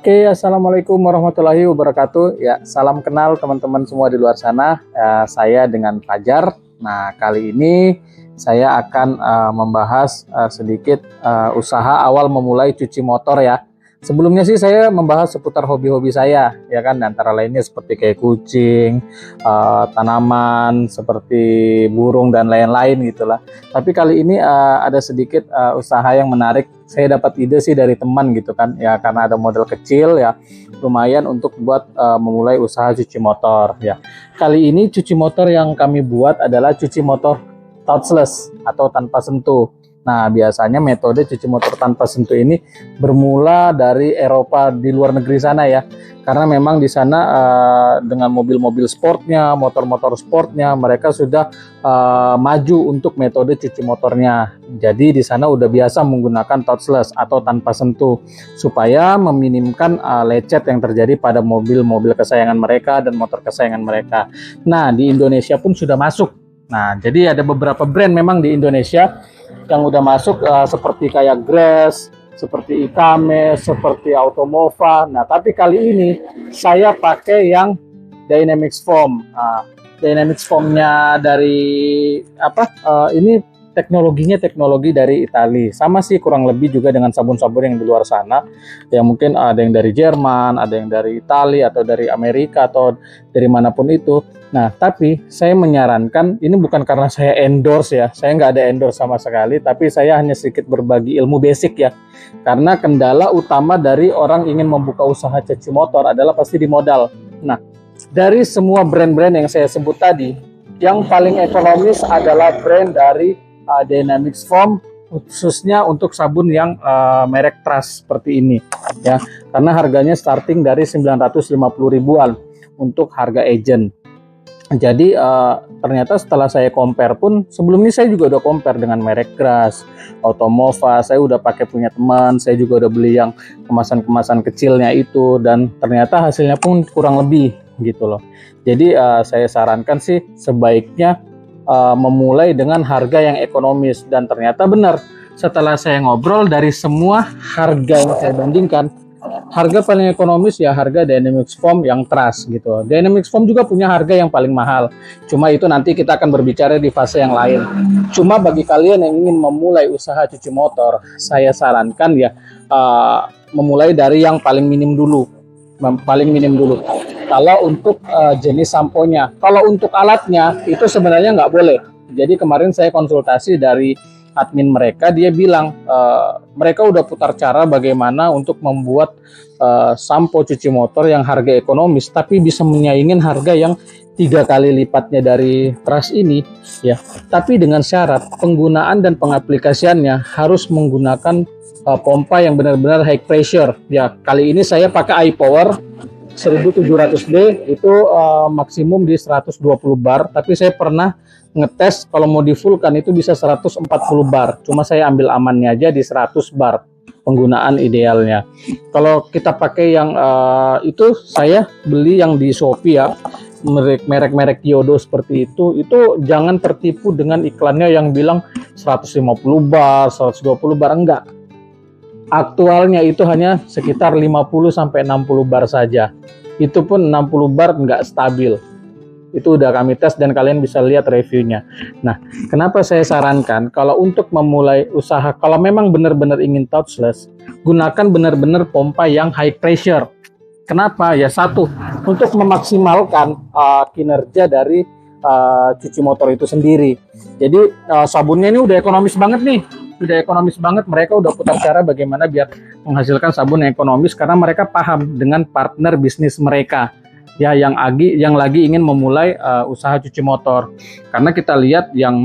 Oke, assalamualaikum warahmatullahi wabarakatuh. Ya, salam kenal teman-teman semua di luar sana. Saya dengan Fajar. Nah, kali ini saya akan membahas sedikit usaha awal memulai cuci motor ya. Sebelumnya sih saya membahas seputar hobi-hobi saya, ya kan, antara lainnya seperti kayak kucing, tanaman, seperti burung dan lain-lain gitulah. Tapi kali ini ada sedikit usaha yang menarik. Saya dapat ide sih dari teman gitu kan, ya karena ada model kecil ya, lumayan untuk buat memulai usaha cuci motor ya. Kali ini cuci motor yang kami buat adalah cuci motor touchless atau tanpa sentuh. Nah, biasanya metode cuci motor tanpa sentuh ini bermula dari Eropa di luar negeri sana ya. Karena memang di sana dengan mobil-mobil sportnya, motor-motor sportnya, mereka sudah maju untuk metode cuci motornya. Jadi di sana udah biasa menggunakan touchless atau tanpa sentuh supaya meminimkan lecet yang terjadi pada mobil-mobil kesayangan mereka dan motor kesayangan mereka. Nah, di Indonesia pun sudah masuk. Nah, jadi ada beberapa brand memang di Indonesia yang udah masuk seperti kayak Grass, seperti Ikame, seperti Automova. Nah, tapi kali ini saya pakai yang Dynamics Foam. Dynamics Foam-nya dari apa? Ini teknologinya teknologi dari Italia. Sama sih kurang lebih juga dengan sabun-sabun yang di luar sana. Ya mungkin ada yang dari Jerman, ada yang dari Italia atau dari Amerika atau dari manapun itu. Nah, tapi saya menyarankan, ini bukan karena saya endorse ya, saya nggak ada endorse sama sekali, tapi saya hanya sedikit berbagi ilmu basic ya. Karena kendala utama dari orang ingin membuka usaha cuci motor adalah pasti di modal. Nah, dari semua brand-brand yang saya sebut tadi, yang paling ekonomis adalah brand dari Dynamics Foam, khususnya untuk sabun yang merek Trust seperti ini ya. Karena harganya starting dari 950 ribuan untuk harga agent. Jadi ternyata setelah saya compare pun, sebelum ini saya juga udah compare dengan merek Grass, Automova, saya udah pakai punya teman, saya juga udah beli yang kemasan-kemasan kecilnya itu, dan ternyata hasilnya pun kurang lebih gitu loh. Jadi saya sarankan sih sebaiknya memulai dengan harga yang ekonomis, dan ternyata benar, setelah saya ngobrol dari semua harga yang saya bandingkan, harga paling ekonomis ya harga Dynamics Foam yang Trust gitu. Dynamics Foam juga punya harga yang paling mahal. Cuma itu nanti kita akan berbicara di fase yang lain. Cuma bagi kalian yang ingin memulai usaha cuci motor, saya sarankan ya memulai dari yang paling minim dulu. Kalau untuk jenis samponya, kalau untuk alatnya itu sebenarnya nggak boleh. Jadi kemarin saya konsultasi dari admin mereka, dia bilang mereka udah putar cara bagaimana untuk membuat sampo cuci motor yang harga ekonomis tapi bisa menyaingin harga yang 3 kali lipatnya dari Trust ini ya. Tapi dengan syarat penggunaan dan pengaplikasiannya harus menggunakan pompa yang benar-benar high pressure ya. Kali ini saya pakai iPower 1700D, itu maksimum di 120 bar, tapi saya pernah ngetes kalau mau di full kan itu bisa 140 bar. Cuma saya ambil amannya aja di 100 bar penggunaan idealnya. Kalau kita pakai yang itu, saya beli yang di Shopee ya, merek-merek Yodo seperti itu jangan tertipu dengan iklannya yang bilang 150 bar, 120 bar, enggak. Aktualnya itu hanya sekitar 50 sampai 60 bar saja. Itu pun 60 bar nggak stabil. Itu udah kami tes dan kalian bisa lihat reviewnya. Nah, kenapa saya sarankan kalau untuk memulai usaha, kalau memang benar-benar ingin touchless, gunakan benar-benar pompa yang high pressure. Kenapa? Ya satu, untuk memaksimalkan kinerja dari cuci motor itu sendiri. Jadi sabunnya ini udah ekonomis banget nih. Mereka udah putar cara bagaimana biar menghasilkan sabun yang ekonomis karena mereka paham dengan partner bisnis mereka ya yang lagi ingin memulai usaha cuci motor. Karena kita lihat yang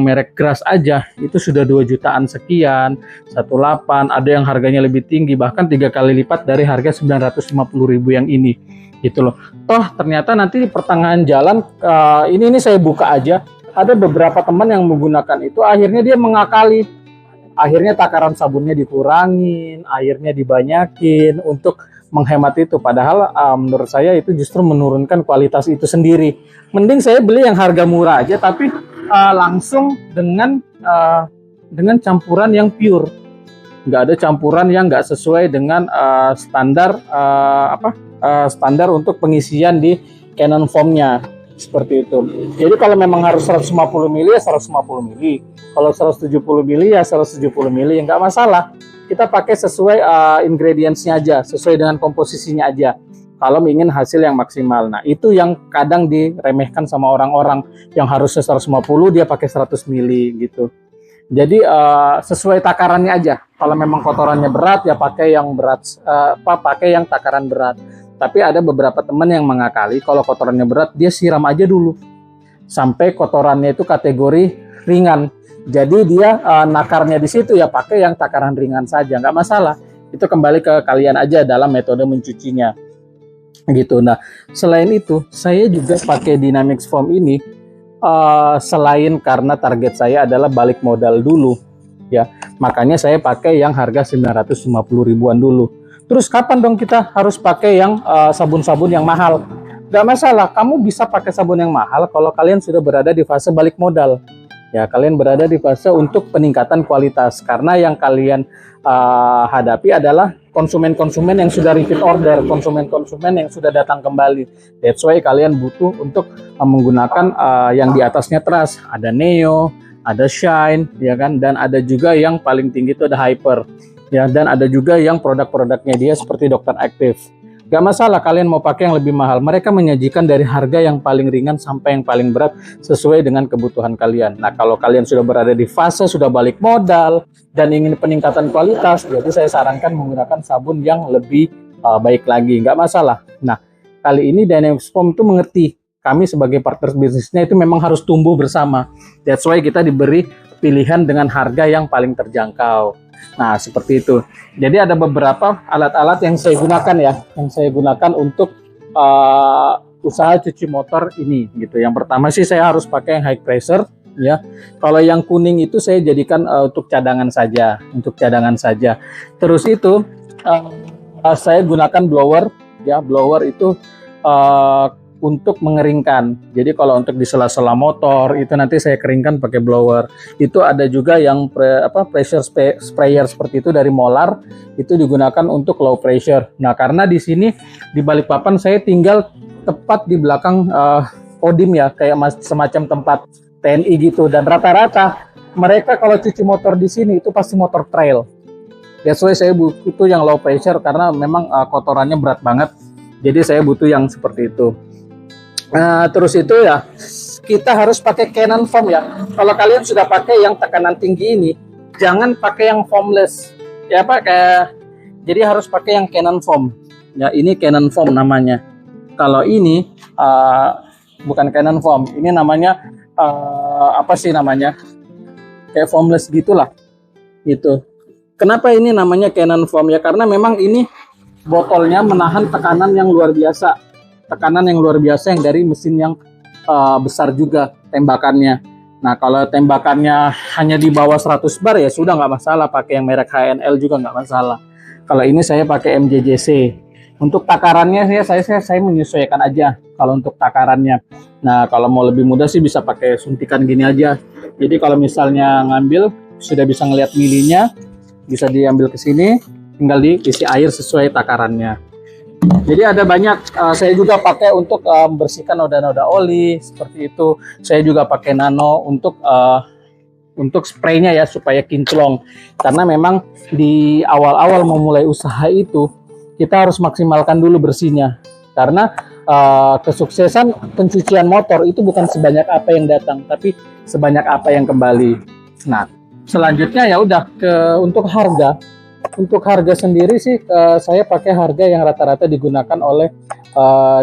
merek Grass aja itu sudah 2 jutaan sekian, 18, ada yang harganya lebih tinggi bahkan 3 kali lipat dari harga 950 ribu yang ini gitu loh. Toh ternyata nanti di pertengahan jalan ini saya buka aja, ada beberapa teman yang menggunakan itu, akhirnya dia mengakali. Akhirnya takaran sabunnya dikurangin, airnya dibanyakin untuk menghemat itu. Padahal menurut saya itu justru menurunkan kualitas itu sendiri. Mending saya beli yang harga murah aja, tapi langsung dengan campuran yang pure. nggak ada campuran yang nggak sesuai dengan standar standar untuk pengisian di Canon foamnya seperti itu. Jadi kalau memang harus 150 mili ya 150 mili, kalau 170 mili ya 170 mili, nggak masalah. Kita pakai sesuai ingredientsnya aja, sesuai dengan komposisinya aja. Kalau ingin hasil yang maksimal. Nah, itu yang kadang diremehkan sama orang-orang, yang harusnya 150 dia pakai 100 mili gitu. Jadi sesuai takarannya aja. Kalau memang kotorannya berat ya pakai yang berat, pakai yang takaran berat. Tapi ada beberapa teman yang mengakali kalau kotorannya berat dia siram aja dulu sampai kotorannya itu kategori ringan. Jadi dia nakarnya di situ ya pakai yang takaran ringan saja, nggak masalah. Itu kembali ke kalian aja dalam metode mencucinya gitu. Nah, selain itu saya juga pakai Dynamix Foam ini selain karena target saya adalah balik modal dulu ya, makanya saya pakai yang harga 950 ribuan dulu. Terus kapan dong kita harus pakai yang sabun-sabun yang mahal? Gak masalah, kamu bisa pakai sabun yang mahal kalau kalian sudah berada di fase balik modal. Ya, kalian berada di fase untuk peningkatan kualitas. Karena yang kalian hadapi adalah konsumen-konsumen yang sudah repeat order, konsumen-konsumen yang sudah datang kembali. That's why kalian butuh untuk menggunakan yang di atasnya Trust. Ada Neo, ada Shine, ya kan, dan ada juga yang paling tinggi itu ada Hyper. Ya, dan ada juga yang produk-produknya dia seperti Dr. Active. Gak masalah kalian mau pakai yang lebih mahal. Mereka menyajikan dari harga yang paling ringan sampai yang paling berat sesuai dengan kebutuhan kalian. Nah, kalau kalian sudah berada di fase sudah balik modal dan ingin peningkatan kualitas, jadi saya sarankan menggunakan sabun yang lebih baik lagi. Gak masalah. Nah, kali ini Dynamix Foam itu mengerti. Kami sebagai partner bisnisnya itu memang harus tumbuh bersama. That's why kita diberi pilihan dengan harga yang paling terjangkau. Nah, seperti itu. Jadi ada beberapa alat-alat yang saya gunakan ya, yang saya gunakan untuk usaha cuci motor ini gitu. Yang pertama sih saya harus pakai yang high pressure ya. Kalau yang kuning itu saya jadikan untuk cadangan saja, Terus itu saya gunakan blower ya. Blower itu untuk mengeringkan. Jadi kalau untuk di sela-sela motor itu nanti saya keringkan pakai blower. Itu ada juga yang pressure sprayer seperti itu dari Molar, itu digunakan untuk low pressure. Nah, karena di sini di Balikpapan saya tinggal tepat di belakang Kodim ya, kayak semacam tempat TNI gitu, dan rata-rata mereka kalau cuci motor di sini itu pasti motor trail. That's why saya butuh yang low pressure karena memang kotorannya berat banget. Jadi saya butuh yang seperti itu. Terus itu ya kita harus pakai Canon foam ya. Kalau kalian sudah pakai yang tekanan tinggi ini, jangan pakai yang foamless ya Pak. Jadi harus pakai yang Canon foam ya. Ini Canon foam namanya. Kalau ini bukan Canon foam, ini namanya apa sih namanya, kayak foamless gitulah gitu. Kenapa ini namanya Canon foam ya, karena memang ini botolnya menahan tekanan yang luar biasa, yang dari mesin yang besar juga tembakannya. Nah, kalau tembakannya hanya di bawah 100 bar ya sudah nggak masalah, pakai yang merek HNL juga nggak masalah. Kalau ini saya pakai MJJC. Untuk takarannya saya menyesuaikan aja kalau untuk takarannya. Nah, kalau mau lebih mudah sih bisa pakai suntikan gini aja. Jadi kalau misalnya ngambil sudah bisa ngelihat milinya, bisa diambil ke sini, tinggal diisi air sesuai takarannya. Jadi ada banyak, saya juga pakai untuk membersihkan noda-noda oli seperti itu. Saya juga pakai nano untuk spraynya ya supaya kinclong. Karena memang di awal-awal memulai usaha itu kita harus maksimalkan dulu bersihnya. Karena kesuksesan pencucian motor itu bukan sebanyak apa yang datang, tapi sebanyak apa yang kembali. Nah, selanjutnya ya udah untuk harga. Untuk harga sendiri sih saya pakai harga yang rata-rata digunakan oleh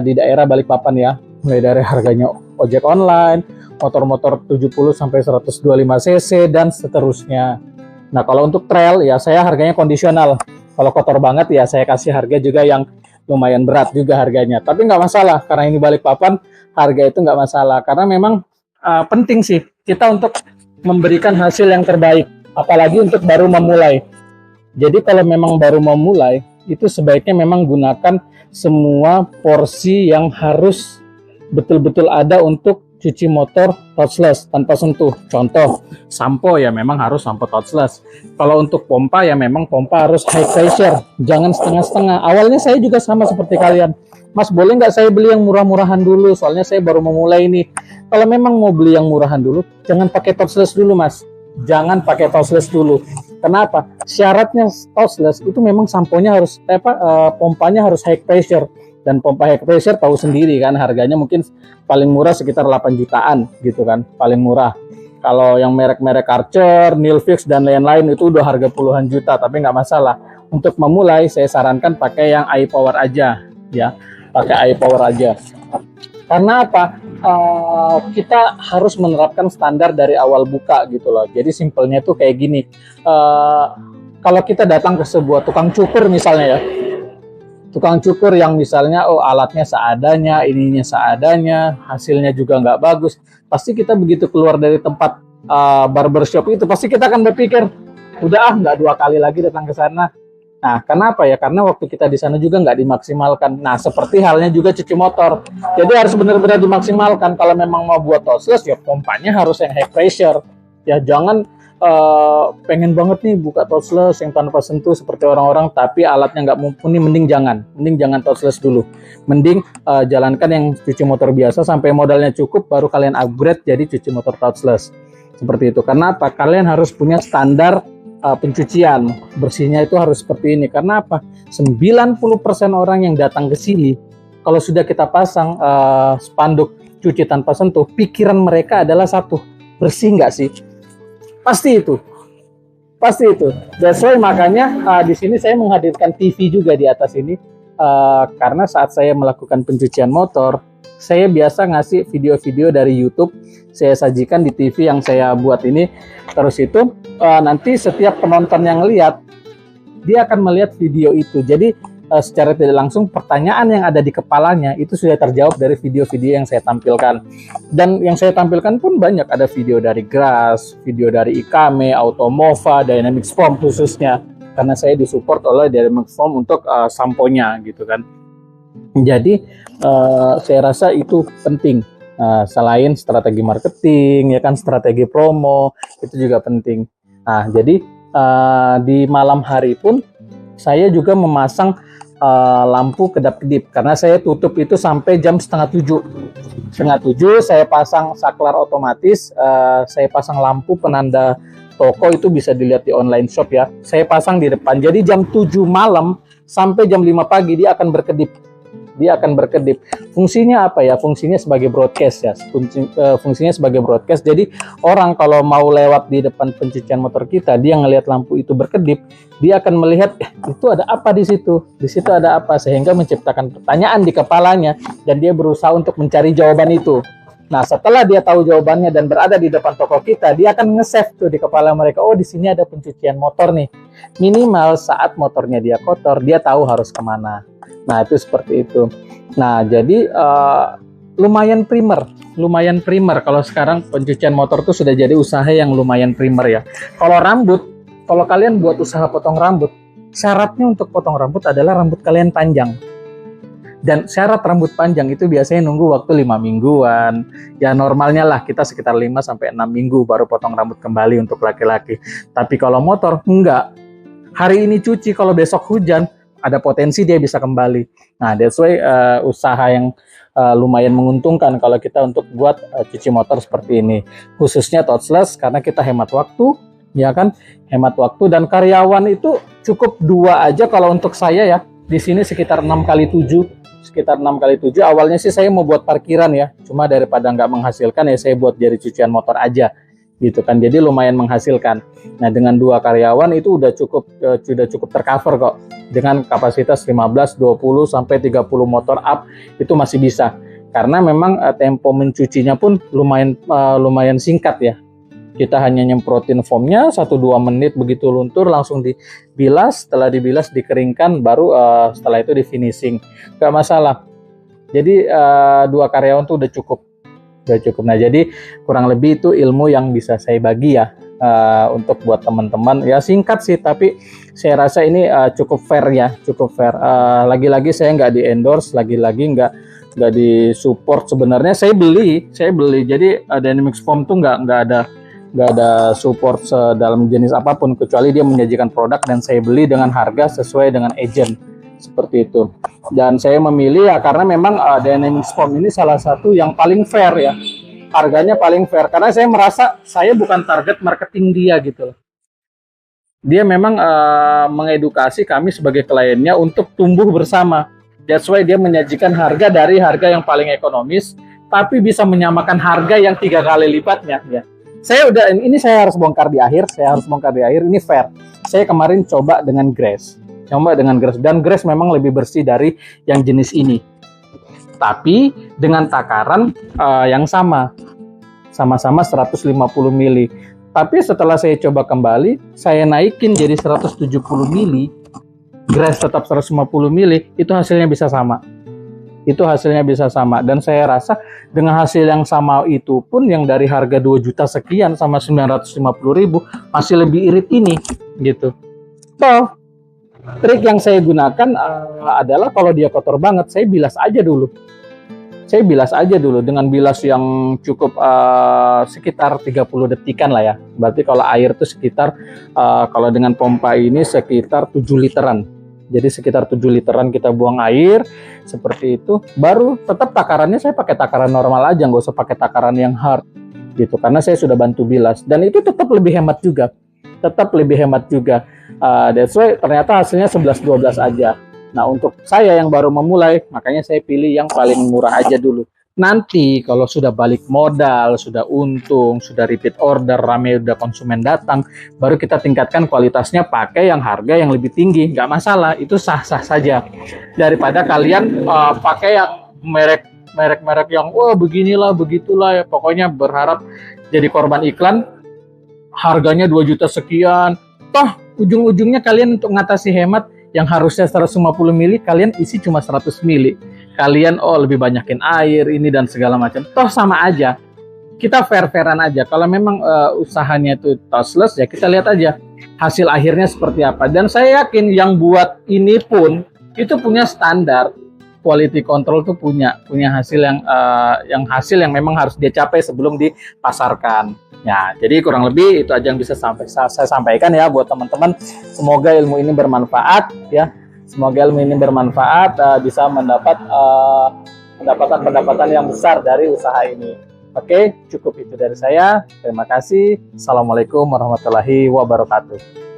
di daerah Balikpapan ya. Mulai dari harganya ojek online, motor-motor 70 sampai 125 cc dan seterusnya. Nah, kalau untuk trail ya saya harganya kondisional. Kalau kotor banget ya saya kasih harga juga yang lumayan berat juga harganya. Tapi nggak masalah karena ini Balikpapan, harga itu nggak masalah. Karena memang penting sih kita untuk memberikan hasil yang terbaik. Apalagi untuk baru memulai. Jadi kalau memang baru memulai, itu sebaiknya memang gunakan semua porsi yang harus betul-betul ada untuk cuci motor touchless tanpa sentuh. Contoh, sampo ya memang harus sampo touchless. Kalau untuk pompa ya memang pompa harus high pressure, jangan setengah-setengah. Awalnya saya juga sama seperti kalian. Mas, boleh nggak saya beli yang murah-murahan dulu? Soalnya saya baru memulai nih. Kalau memang mau beli yang murahan dulu, jangan pakai touchless dulu, Mas. Jangan pakai touchless dulu. Kenapa? Syaratnya touchless itu memang samponya harus pompanya harus high pressure. Dan pompa high pressure tahu sendiri kan, harganya mungkin paling murah sekitar 8 jutaan gitu kan, paling murah. Kalau yang merek-merek Karcher, Nilfix dan lain-lain itu udah harga puluhan juta, tapi nggak masalah. Untuk memulai saya sarankan pakai yang iPower aja ya, pakai iPower aja. Karena apa? Kita harus menerapkan standar dari awal buka gitu loh. Jadi simpelnya tuh kayak gini. Kalau kita datang ke sebuah tukang cukur misalnya ya, tukang cukur yang misalnya alatnya seadanya, ininya seadanya, hasilnya juga nggak bagus, pasti kita begitu keluar dari tempat barbershop itu pasti kita akan berpikir udah nggak 2 kali lagi datang ke sana. Nah, kenapa ya? Karena waktu kita di sana juga nggak dimaksimalkan. Nah, seperti halnya juga cuci motor. Jadi harus benar-benar dimaksimalkan. Kalau memang mau buat touchless ya pompanya harus yang high pressure. Ya jangan pengen banget nih buka touchless yang tanpa sentuh seperti orang-orang tapi alatnya nggak mumpuni, mending jangan touchless dulu, mending jalankan yang cuci motor biasa sampai modalnya cukup baru kalian upgrade jadi cuci motor touchless seperti itu. Karena apa? Kalian harus punya standar pencucian bersihnya itu harus seperti ini. Karena apa? 90% orang yang datang ke sini kalau sudah kita pasang spanduk cuci tanpa sentuh, pikiran mereka adalah satu, bersih nggak sih? Pasti itu. That's why makanya di sini saya menghadirkan TV juga di atas ini, karena saat saya melakukan pencucian motor, saya biasa ngasih video-video dari YouTube, saya sajikan di TV yang saya buat ini. Terus itu nanti setiap penonton yang lihat, dia akan melihat video itu. Jadi secara tidak langsung pertanyaan yang ada di kepalanya itu sudah terjawab dari video-video yang saya tampilkan. Dan yang saya tampilkan pun banyak, ada video dari Grass, video dari Ikame, Automova, Dynamics Foam khususnya, karena saya disupport oleh Dynamics Foam untuk samponya gitu kan. Jadi saya rasa itu penting. Selain strategi marketing, ya kan, strategi promo itu juga penting. Nah, jadi di malam hari pun saya juga memasang lampu kedap-kedip karena saya tutup itu sampai jam setengah 7 saya pasang saklar otomatis, saya pasang lampu penanda toko, itu bisa dilihat di online shop ya, saya pasang di depan. Jadi jam 7 malam sampai jam 5 pagi dia akan berkedip. Fungsinya apa ya? Fungsinya sebagai broadcast ya. Fungsinya sebagai broadcast. Jadi orang kalau mau lewat di depan pencucian motor kita, dia ngelihat lampu itu berkedip, dia akan melihat itu ada apa di situ. Di situ ada apa, sehingga menciptakan pertanyaan di kepalanya dan dia berusaha untuk mencari jawaban itu. Nah, setelah dia tahu jawabannya dan berada di depan toko kita, dia akan nge-save tuh di kepala mereka, oh di sini ada pencucian motor nih. Minimal saat motornya dia kotor, dia tahu harus kemana. Nah, itu seperti itu. Nah, jadi lumayan primer kalau sekarang pencucian motor tuh sudah jadi usaha yang lumayan primer ya. Kalau rambut, kalau kalian buat usaha potong rambut, syaratnya untuk potong rambut adalah rambut kalian panjang. Dan syarat rambut panjang itu biasanya nunggu waktu 5 mingguan. Ya normalnya lah kita sekitar 5 sampai 6 minggu baru potong rambut kembali untuk laki-laki. Tapi kalau motor enggak. Hari ini cuci, kalau besok hujan, ada potensi dia bisa kembali. Nah, that's why usaha yang lumayan menguntungkan kalau kita untuk buat cuci motor seperti ini. Khususnya touchless karena kita hemat waktu, ya kan? Hemat waktu, dan karyawan itu cukup 2 aja kalau untuk saya ya. Di sini sekitar 6 kali 7. Awalnya sih saya mau buat parkiran ya. Cuma daripada nggak menghasilkan ya saya buat jadi cucian motor aja. Gitu kan, jadi lumayan menghasilkan. Nah, dengan 2 karyawan itu udah cukup tercover kok, dengan kapasitas 15, 20 sampai 30 motor up itu masih bisa, karena memang tempo mencucinya pun lumayan singkat ya. Kita hanya nyemprotin foamnya 1-2 menit, begitu luntur langsung dibilas, setelah dibilas dikeringkan, baru setelah itu di finishing, gak masalah. Jadi 2 karyawan tuh udah cukup. Nah, jadi kurang lebih itu ilmu yang bisa saya bagi ya, untuk buat teman-teman. Ya singkat sih, tapi saya rasa ini cukup fair ya, cukup fair. Lagi-lagi saya nggak di endorse, lagi-lagi nggak nggak disupport sebenarnya. Saya beli. Jadi Dynamics Foam tuh nggak ada support dalam jenis apapun kecuali dia menyajikan produk dan saya beli dengan harga sesuai dengan agent seperti itu. Dan saya memilih ya karena memang Dynamics Foam ini salah satu yang paling fair ya, harganya paling fair karena saya merasa saya bukan target marketing dia gitu loh. Dia memang mengedukasi kami sebagai kliennya untuk tumbuh bersama. That's why dia menyajikan harga dari harga yang paling ekonomis tapi bisa menyamakan harga yang 3 kali lipatnya ya. Ini saya harus bongkar di akhir, ini fair. Saya kemarin coba dengan Grace. Dan Grace memang lebih bersih dari yang jenis ini. Tapi dengan takaran yang sama-sama 150 mili. Tapi setelah saya coba kembali, saya naikin jadi 170 mili, Grace tetap 150 mili, itu hasilnya bisa sama. Dan saya rasa dengan hasil yang sama itu pun yang dari harga 2 juta sekian sama 950.000 masih lebih irit ini gitu. Toh trik yang saya gunakan adalah kalau dia kotor banget saya bilas aja dulu dengan bilas yang cukup sekitar 30 detikan lah ya. Berarti kalau air itu sekitar kalau dengan pompa ini sekitar 7 literan. Jadi sekitar 7 literan kita buang air seperti itu. Baru tetap takarannya saya pakai takaran normal aja, nggak usah pakai takaran yang hard gitu. Karena saya sudah bantu bilas dan itu tetap lebih hemat juga. That's why ternyata hasilnya 11-12 aja. Nah untuk saya yang baru memulai, makanya saya pilih yang paling murah aja dulu. Nanti kalau sudah balik modal, sudah untung, sudah repeat order, rame udah konsumen datang, baru kita tingkatkan kualitasnya pakai yang harga yang lebih tinggi. Nggak masalah, itu sah-sah saja. Daripada kalian pakai yang merek yang wah beginilah, begitulah ya. Pokoknya berharap jadi korban iklan, harganya 2 juta sekian. Toh ujung-ujungnya kalian untuk ngatasi hemat yang harusnya 150 mili, kalian isi cuma 100 mili. Kalian lebih banyakin air ini dan segala macam. Toh sama aja. Kita fair-fairan aja. Kalau memang usahanya itu tossless ya kita lihat aja hasil akhirnya seperti apa. Dan saya yakin yang buat ini pun itu punya standar. Quality control tuh punya hasil hasil yang memang harus dia capai sebelum dipasarkan. Ya, jadi kurang lebih itu aja yang bisa saya sampaikan ya buat teman-teman. Semoga ilmu ini bermanfaat ya. Bisa mendapat pendapatan yang besar dari usaha ini. Oke, cukup itu dari saya. Terima kasih. Assalamualaikum warahmatullahi wabarakatuh.